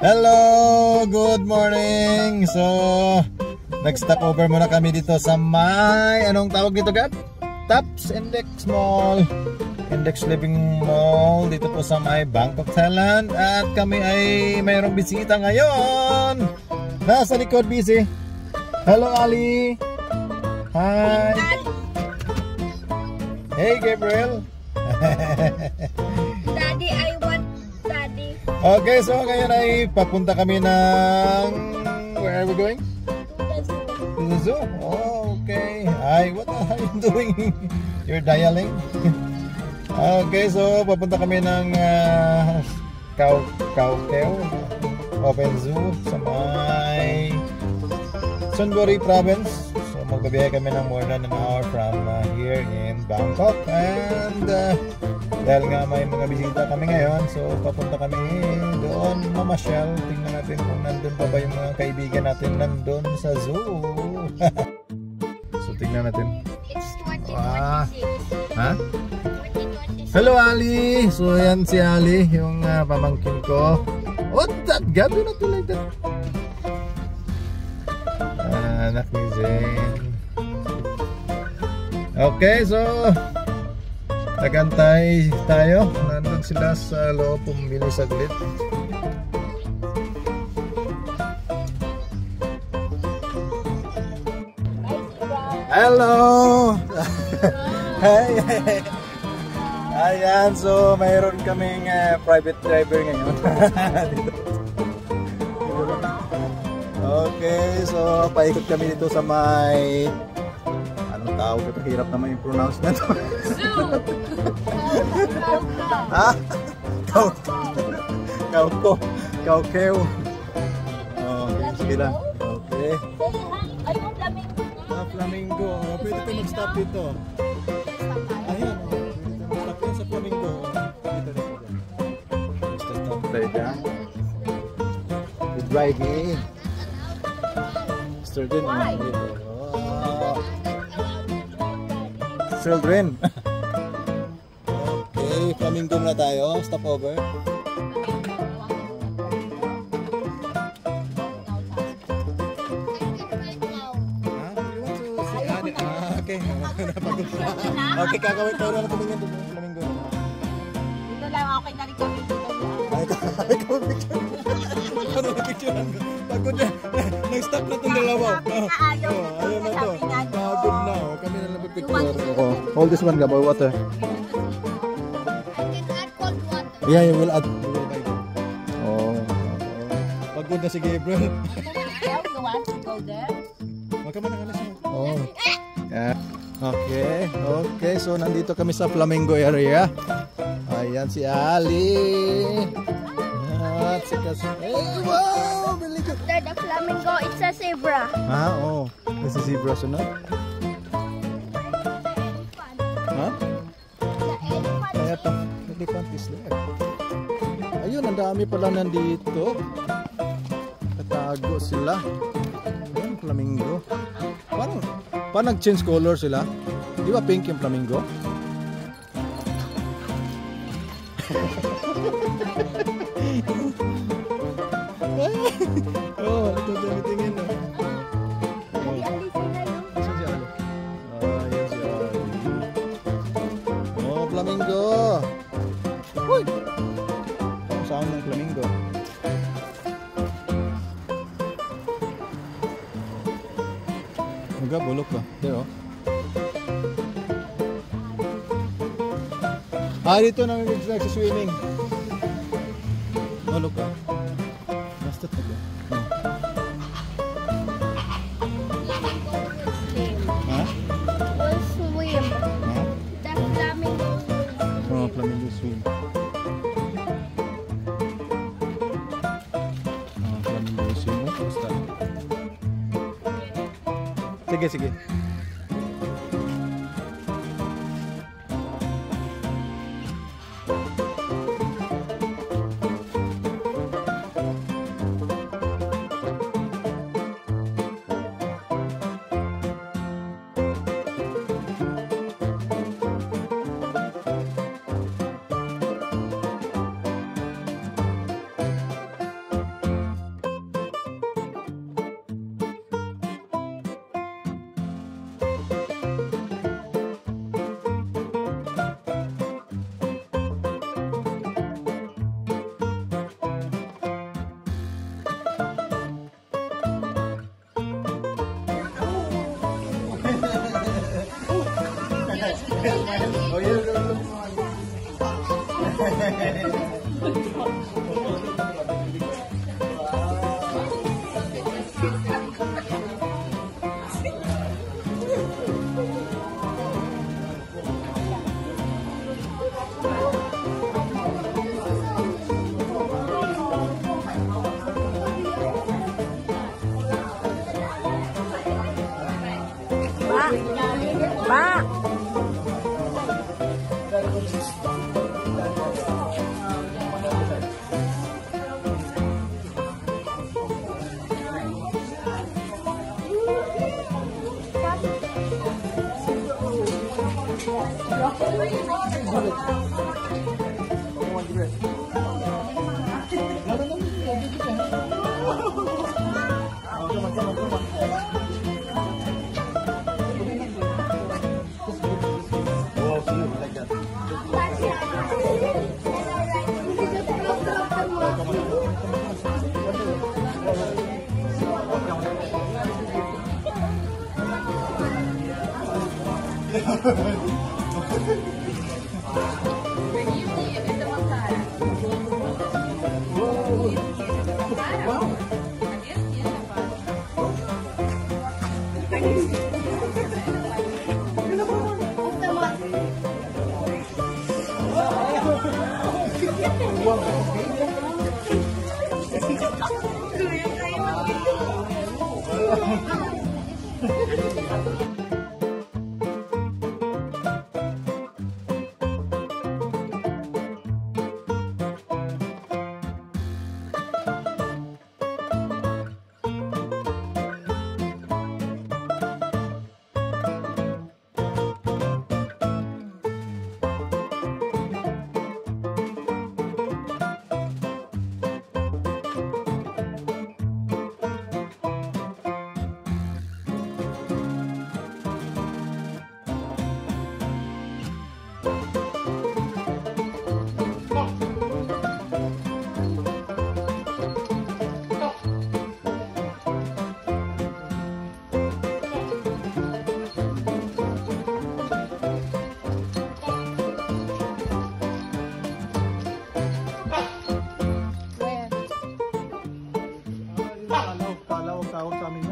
Hello! Good morning! So, nag-stop over muna kami dito sa may, anong tawag dito, Gab? Tops Index Mall. Index Living Mall dito po sa may Bangkok, Thailand. At kami ay mayroong bisita ngayon. Nasa likod, busy. Hello, Ali! Hi! Hey, Gabriel! Daddy, I want Daddy. Okay, so ngayon ay papunta kami ng... Where are we going? To the zoo. Oh, okay. Hi, what are you doing? You're dialing? Okay, so papunta kami ng Khao Keo Open Zoo sa may Chonburi Province. So magbabiyahe kami ng more than an hour from here in Bangkok. And dahil nga may mga bisita kami ngayon, so papunta kami doon mamasyal. Tingnan natin kung nandun pa ba yung mga kaibigan natin nandun sa zoo. So tingnan natin. It's 2026. Ha? 2026. Hello, Ali! So yan si Ali, yung pamangkin ko. What that? God, do not do like that. Anak ni Zane. Okay, so nagantay tayo. Nandun sila sa loob, pumili saglit. Hello! Hey! Ayan, so mayroon kaming private driver ngayon. Dito. Okay, so paikot kami dito sa may... Anong tawag ito? Hirap naman yung pronounce na ito. Zoo! Ha? Kaukeo. Oh, sige lang. Okay. Ay, yung flamingo. Flamingo. Oh, pwede ko mag-stop dito. Ayan, oh. Stop yan sa flamingo. Dito na sila. Basta stop tayo dyan. Good driving. Children. Oh. Children. Okay, flamingo na tayo. Stop over. Okay, kakawin tayo na tumingin doon. Flamingo. Dito lang ako kay Nari kami dito. Ay, ikaw picture. Ano na picturean ko? Pagod na. Nag-stop na itong dalawa. Ayaw na to. Pagod na. Kami na lang picture. Hold this one, Gab, or water. I can add cold water. Yeah, you will add. You will buy it. Oh. Pagod na si Gabriel. You want to go there? Wag ka man ang alas mo. Oh. Yeah. Okay, okay. So nandito kami sa Flamingo area. Ayan si Ali. At si Kas. Hey, wow! Really good. There, the flamingo, it's a zebra. Ah, oh. This is zebra sunod. Ha? Kaya pa. Elephant is there. Ayun, ang dami pala nandito. Katago sila. Ayan, flamingo. Parang nag-change color sila. Di ba pink yung flamingo? Oh, ito tingin na. Saan si Ali? Ah, yan si Ali. Oh, flamingo. Uy! Ang sound ng flamingo. Huwag bulok ka. There, oh. Dito na nagsiswimming. Bulok ka. Basta ito. Ha? Will swim. Ha? The flamingo will swim. Oh, flamingo swim. Flamingo swim. Basta. Sige, sige. Oh, yeah. Ma. Kalaw, tawag sa amin.